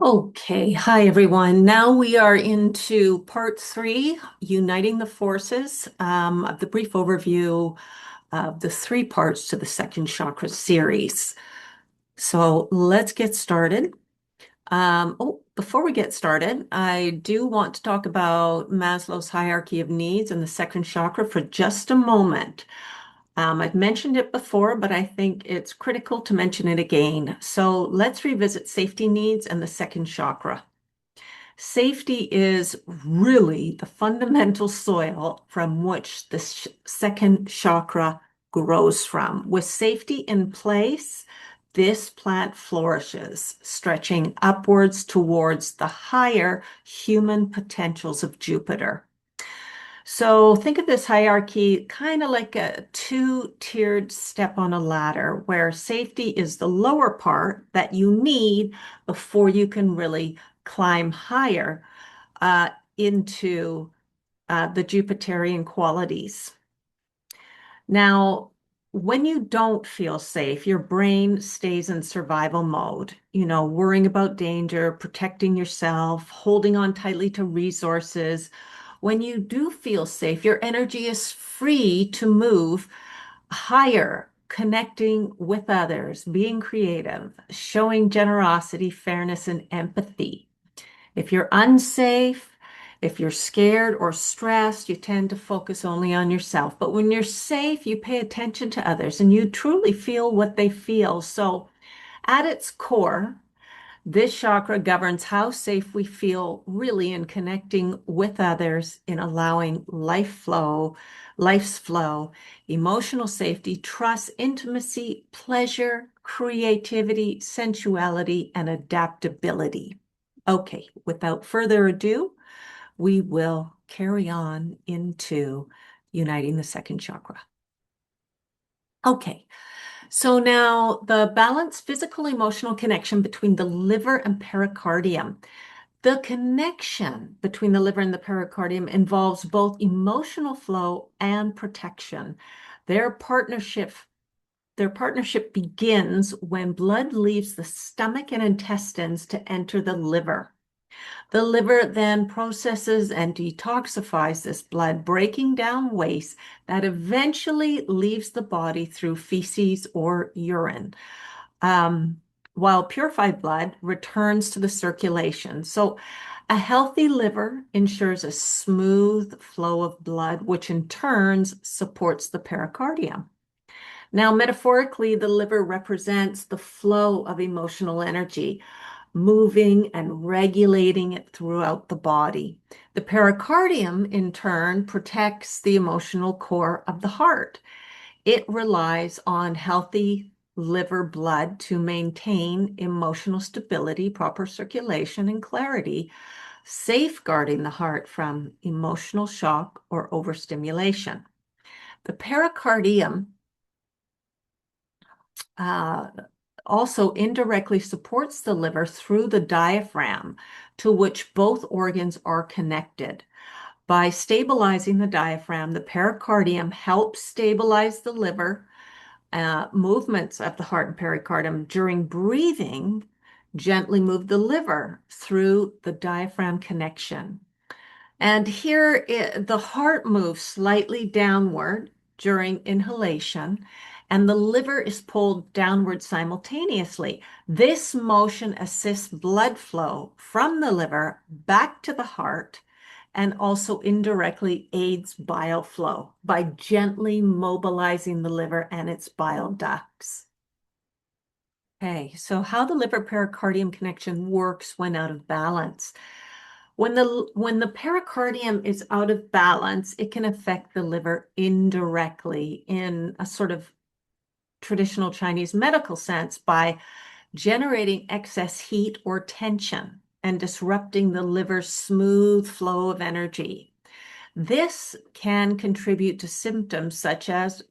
Okay, hi everyone. Now we are into part three, uniting the forces of the brief overview of the three parts to the second chakra series. So let's get started. Before we get started, I do want to talk about Maslow's hierarchy of needs and the second chakra for just a moment. I've mentioned it before, but I think it's critical to mention it again. So let's revisit safety needs and the second chakra. Safety is really the fundamental soil from which the second chakra grows from. With safety in place, this plant flourishes, stretching upwards towards the higher human potentials of Jupiter. So think of this hierarchy kind of like a two-tiered step on a ladder, where safety is the lower part that you need before you can really climb higher into the Jupiterian qualities. Now, when you don't feel safe, your brain stays in survival mode, worrying about danger, protecting yourself, holding on tightly to resources. When you do feel safe, your energy is free to move higher, connecting with others, being creative, showing generosity, fairness, and empathy. If you're unsafe, if you're scared or stressed, you tend to focus only on yourself. But when you're safe, you pay attention to others and you truly feel what they feel. So, at its core, this chakra governs how safe we feel really in connecting with others, in allowing life's flow, emotional safety, trust, intimacy, pleasure, creativity, sensuality, and adaptability. Okay, without further ado, we will carry on into uniting the second chakra. Okay, so now the balanced physical emotional connection between the liver and pericardium. The connection between the liver and the pericardium involves both emotional flow and protection. Their partnership their partnership begins when blood leaves the stomach and intestines to enter the liver. The liver then processes and detoxifies this blood, breaking down waste that eventually leaves the body through feces or urine, while purified blood returns to the circulation. So, a healthy liver ensures a smooth flow of blood, which in turn supports the pericardium. Now, metaphorically, the liver represents the flow of emotional energy, moving and regulating it throughout the body. The pericardium, in turn, protects the emotional core of the heart. It relies on healthy liver blood to maintain emotional stability, proper circulation, and clarity, safeguarding the heart from emotional shock or overstimulation. The pericardium also indirectly supports the liver through the diaphragm, to which both organs are connected. By stabilizing the diaphragm, the pericardium helps stabilize the liver. Movements of the heart and pericardium during breathing gently move the liver through the diaphragm connection. And here the heart moves slightly downward during inhalation, and the liver is pulled downward simultaneously. This motion assists blood flow from the liver back to the heart and also indirectly aids bile flow by gently mobilizing the liver and its bile ducts. Okay, so how the liver pericardium connection works when out of balance. When the pericardium is out of balance, it can affect the liver indirectly in a sort of traditional Chinese medical sense by generating excess heat or tension and disrupting the liver's smooth flow of energy. This can contribute to symptoms such as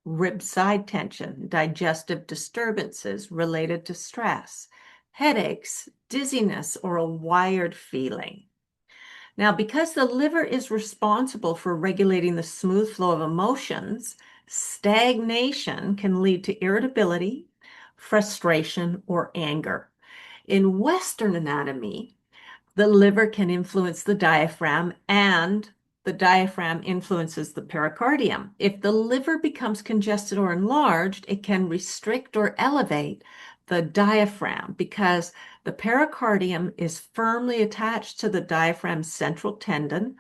rib side tension, digestive disturbances related to stress, headaches, dizziness, or a wired feeling. Now, because the liver is responsible for regulating the smooth flow of emotions, stagnation can lead to irritability, frustration, or anger. In Western anatomy, the liver can influence the diaphragm, and the diaphragm influences the pericardium. If the liver becomes congested or enlarged, it can restrict or elevate the diaphragm because the pericardium is firmly attached to the diaphragm's central tendon.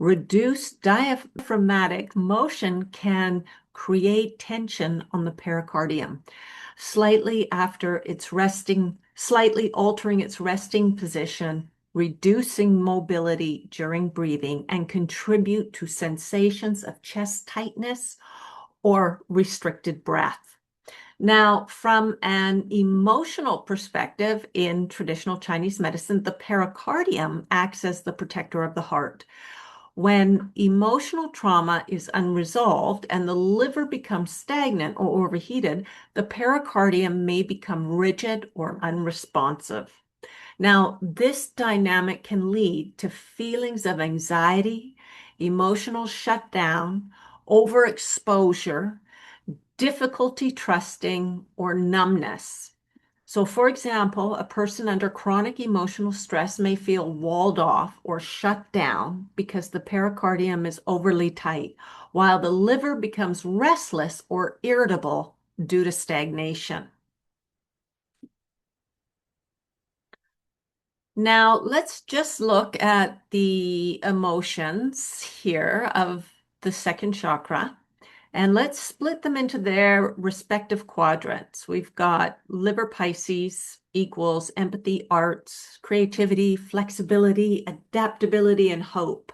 Reduced diaphragmatic motion can create tension on the pericardium, slightly altering its resting position, reducing mobility during breathing, and contribute to sensations of chest tightness or restricted breath. Now, from an emotional perspective, in traditional Chinese medicine, the pericardium acts as the protector of the heart. When emotional trauma is unresolved and the liver becomes stagnant or overheated, the pericardium may become rigid or unresponsive. Now, this dynamic can lead to feelings of anxiety, emotional shutdown, overexposure, difficulty trusting, or numbness. So, for example, a person under chronic emotional stress may feel walled off or shut down because the pericardium is overly tight, while the liver becomes restless or irritable due to stagnation. Now, let's just look at the emotions here of the second chakra. And let's split them into their respective quadrants. We've got liver Pisces equals empathy, arts, creativity, flexibility, adaptability, and hope.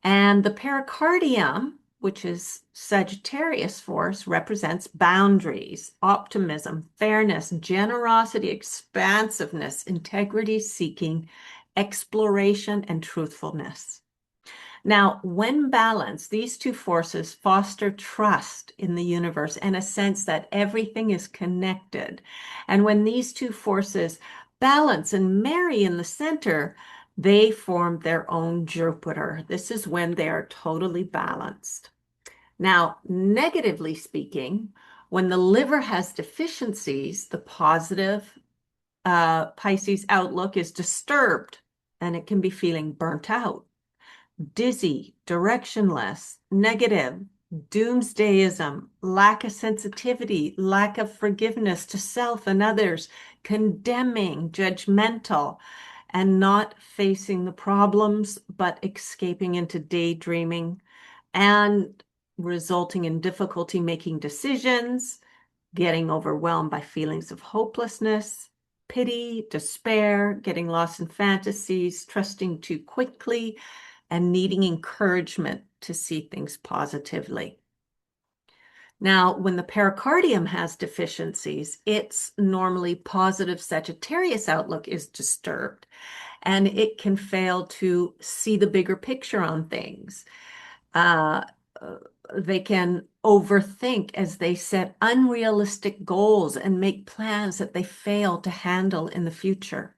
And the pericardium, which is Sagittarius force, represents boundaries, optimism, fairness, generosity, expansiveness, integrity seeking, exploration, and truthfulness. Now, when balanced, these two forces foster trust in the universe and a sense that everything is connected. And when these two forces balance and marry in the center, they form their own Jupiter. This is when they are totally balanced. Now, negatively speaking, when the liver has deficiencies, the positive Pisces outlook is disturbed and it can be feeling burnt out, dizzy, directionless, negative, doomsdayism, lack of sensitivity, lack of forgiveness to self and others, condemning, judgmental, and not facing the problems, but escaping into daydreaming and resulting in difficulty making decisions, getting overwhelmed by feelings of hopelessness, pity, despair, getting lost in fantasies, trusting too quickly, and needing encouragement to see things positively. Now, when the pericardium has deficiencies, its normally positive Sagittarius outlook is disturbed, and it can fail to see the bigger picture on things. They can overthink as they set unrealistic goals and make plans that they fail to handle in the future.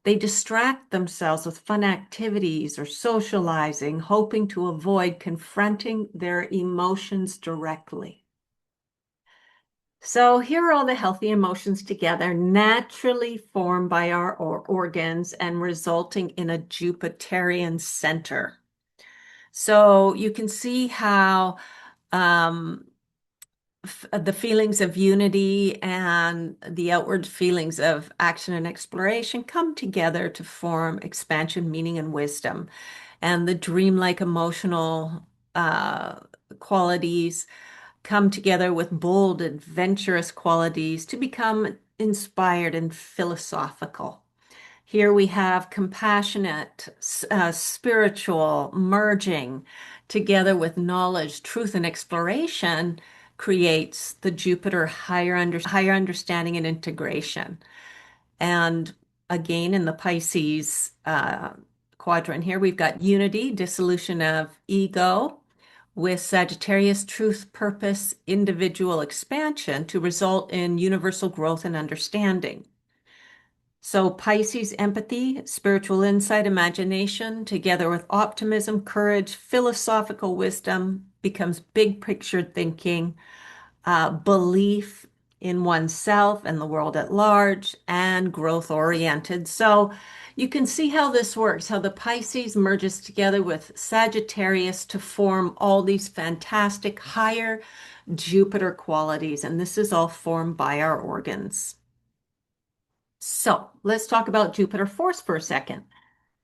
They distract themselves with fun activities or socializing, hoping to avoid confronting their emotions directly. So here are all the healthy emotions together, naturally formed by our organs and resulting in a Jupiterian center. So you can see how the feelings of unity and the outward feelings of action and exploration come together to form expansion, meaning, and wisdom. And the dreamlike emotional qualities come together with bold, adventurous qualities to become inspired and philosophical. Here we have compassionate, spiritual, merging together with knowledge, truth, and exploration creates the Jupiter higher understanding and integration. And again, in the Pisces quadrant here, we've got unity, dissolution of ego, with Sagittarius truth, purpose, individual expansion to result in universal growth and understanding. So Pisces empathy, spiritual insight, imagination, together with optimism, courage, philosophical wisdom becomes big picture thinking, belief, in oneself and the world at large, and growth oriented. So you can see how this works, how the Pisces merges together with Sagittarius to form all these fantastic higher Jupiter qualities. And this is all formed by our organs. So let's talk about Jupiter force for a second.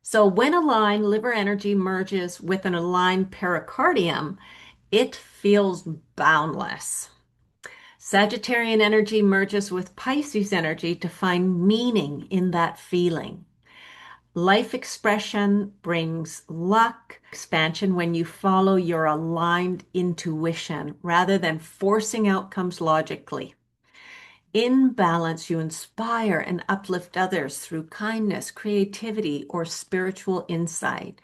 So when aligned liver energy merges with an aligned pericardium, it feels boundless. Sagittarian energy merges with Pisces energy to find meaning in that feeling. Life expression brings luck, expansion when you follow your aligned intuition rather than forcing outcomes logically. In balance, you inspire and uplift others through kindness, creativity, or spiritual insight.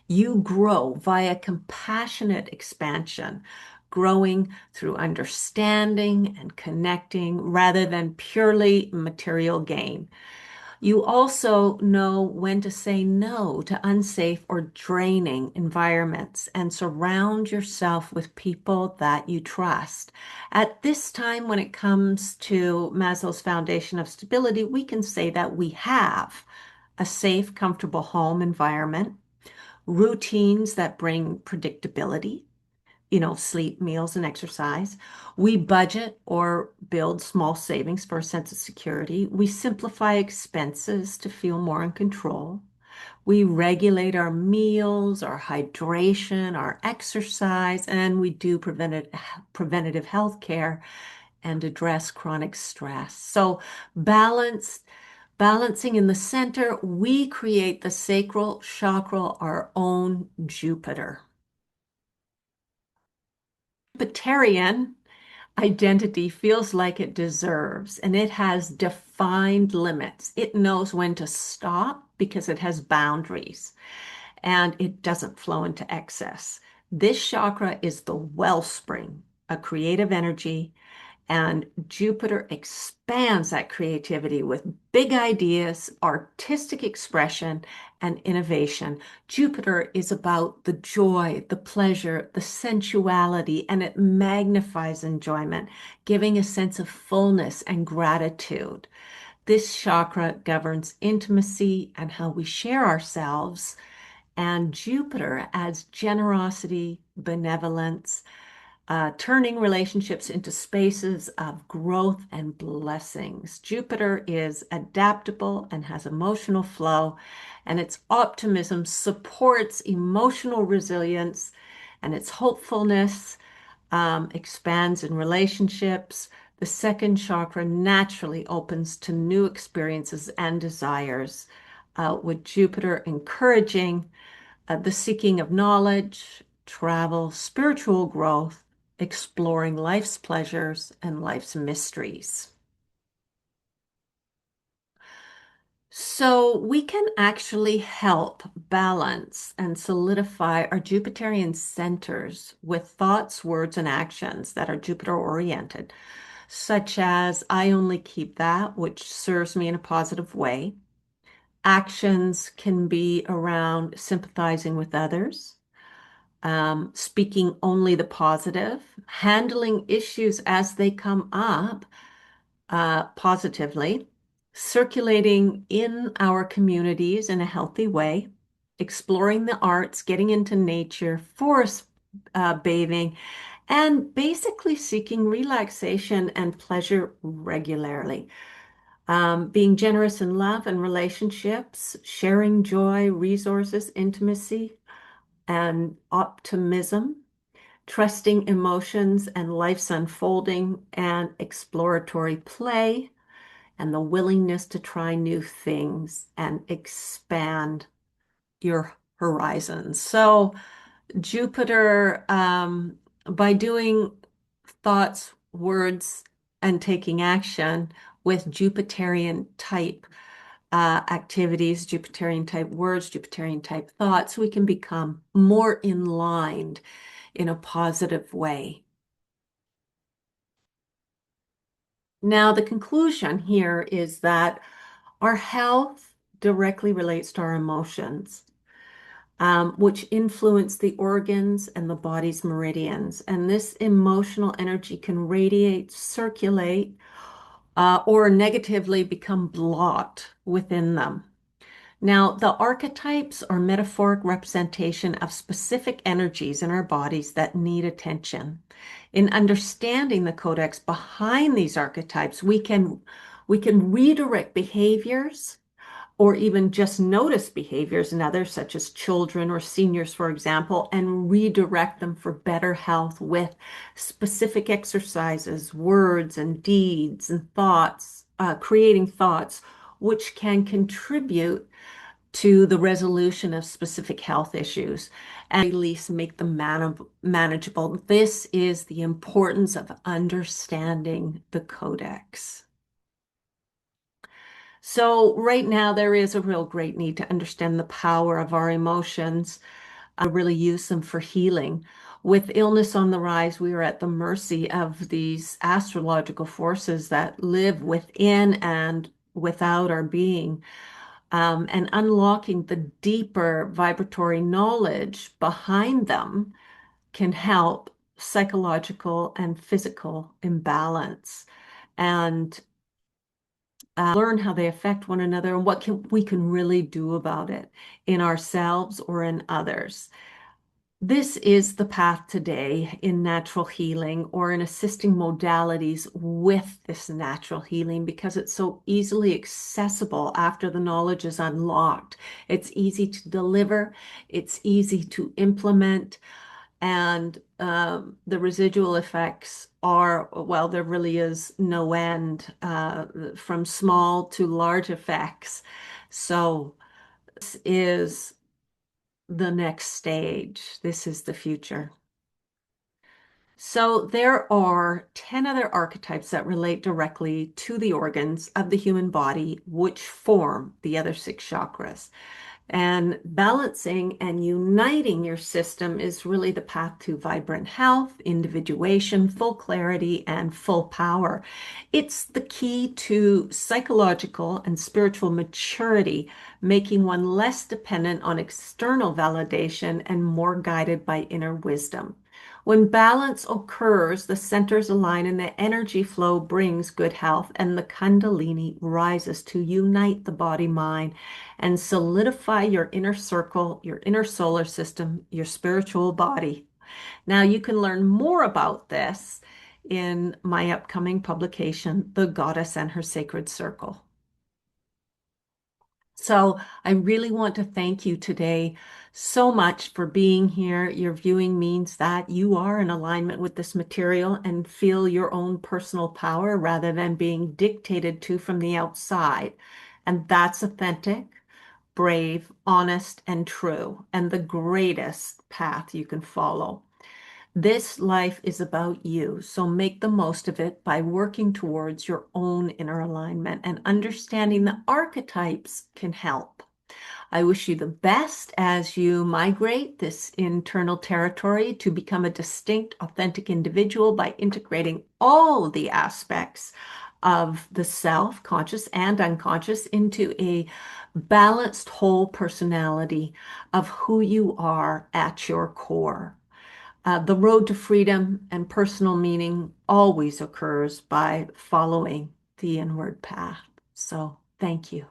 You grow via compassionate expansion, growing through understanding and connecting rather than purely material gain. You also know when to say no to unsafe or draining environments and surround yourself with people that you trust. At this time, when it comes to Maslow's foundation of stability, we can say that we have a safe, comfortable home environment, routines that bring predictability, sleep, meals, and exercise. We budget or build small savings for a sense of security. We simplify expenses to feel more in control. We regulate our meals, our hydration, our exercise, and we do preventative health care and address chronic stress. So balancing in the center, we create the sacral chakra, our own Jupiter. Jupiterian identity feels like it deserves, and it has defined limits. It knows when to stop because it has boundaries and it doesn't flow into excess. This chakra is the wellspring, a creative energy, and Jupiter expands that creativity with big ideas, artistic expression, and innovation. Jupiter is about the joy, the pleasure, the sensuality, and it magnifies enjoyment, giving a sense of fullness and gratitude. This chakra governs intimacy and how we share ourselves, and Jupiter adds generosity, benevolence, turning relationships into spaces of growth and blessings. Jupiter is adaptable and has emotional flow, and its optimism supports emotional resilience, and its hopefulness expands in relationships. The second chakra naturally opens to new experiences and desires, with Jupiter encouraging the seeking of knowledge, travel, spiritual growth, exploring life's pleasures and life's mysteries. So we can actually help balance and solidify our Jupiterian centers with thoughts, words, and actions that are Jupiter oriented, such as I only keep that which serves me in a positive way. Actions can be around sympathizing with others, speaking only the positive, handling issues as they come up positively, circulating in our communities in a healthy way, exploring the arts, getting into nature, forest bathing, and basically seeking relaxation and pleasure regularly. Being generous in love and relationships, sharing joy, resources, intimacy, and optimism, trusting emotions and life's unfolding, and exploratory play, and the willingness to try new things and expand your horizons. So, Jupiter, by doing thoughts, words, and taking action with Jupiterian type activities, Jupiterian type words, Jupiterian type thoughts, we can become more in line in a positive way. Now, the conclusion here is that our health directly relates to our emotions. which influence the organs and the body's meridians. And this emotional energy can radiate, circulate, or negatively become blocked within them. Now, the archetypes are metaphoric representation of specific energies in our bodies that need attention. In understanding the codex behind these archetypes, we can redirect behaviors or even just notice behaviors in others, such as children or seniors, for example, and redirect them for better health with specific exercises, words, and deeds and thoughts, creating thoughts which can contribute to the resolution of specific health issues and at least make them manageable. This is the importance of understanding the codex. So right now there is a real great need to understand the power of our emotions, really use them for healing. With illness on the rise, we are at the mercy of these astrological forces that live within and without our being. And unlocking the deeper vibratory knowledge behind them can help psychological and physical imbalance. And learn how they affect one another and what we can really do about it in ourselves or in others. This is the path today in natural healing or in assisting modalities with this natural healing because it's so easily accessible after the knowledge is unlocked. It's easy to deliver, it's easy to implement, and the residual effects are, well, there really is no end from small to large effects. So this is the next stage. This is the future. So there are 10 other archetypes that relate directly to the organs of the human body, which form the other six chakras. And balancing and uniting your system is really the path to vibrant health, individuation, full clarity, and full power. It's the key to psychological and spiritual maturity, making one less dependent on external validation and more guided by inner wisdom. When balance occurs, the centers align and the energy flow brings good health, and the Kundalini rises to unite the body mind and solidify your inner circle, your inner solar system, your spiritual body. Now, you can learn more about this in my upcoming publication, The Goddess and Her Sacred Circle. So I really want to thank you today so much for being here. Your viewing means that you are in alignment with this material and feel your own personal power rather than being dictated to from the outside. And that's authentic, brave, honest, and true, and the greatest path you can follow. This life is about you, so make the most of it by working towards your own inner alignment, and understanding the archetypes can help. I wish you the best as you migrate this internal territory to become a distinct, authentic individual by integrating all the aspects of the self, conscious and unconscious, into a balanced whole personality of who you are at your core. The road to freedom and personal meaning always occurs by following the inward path. So, thank you.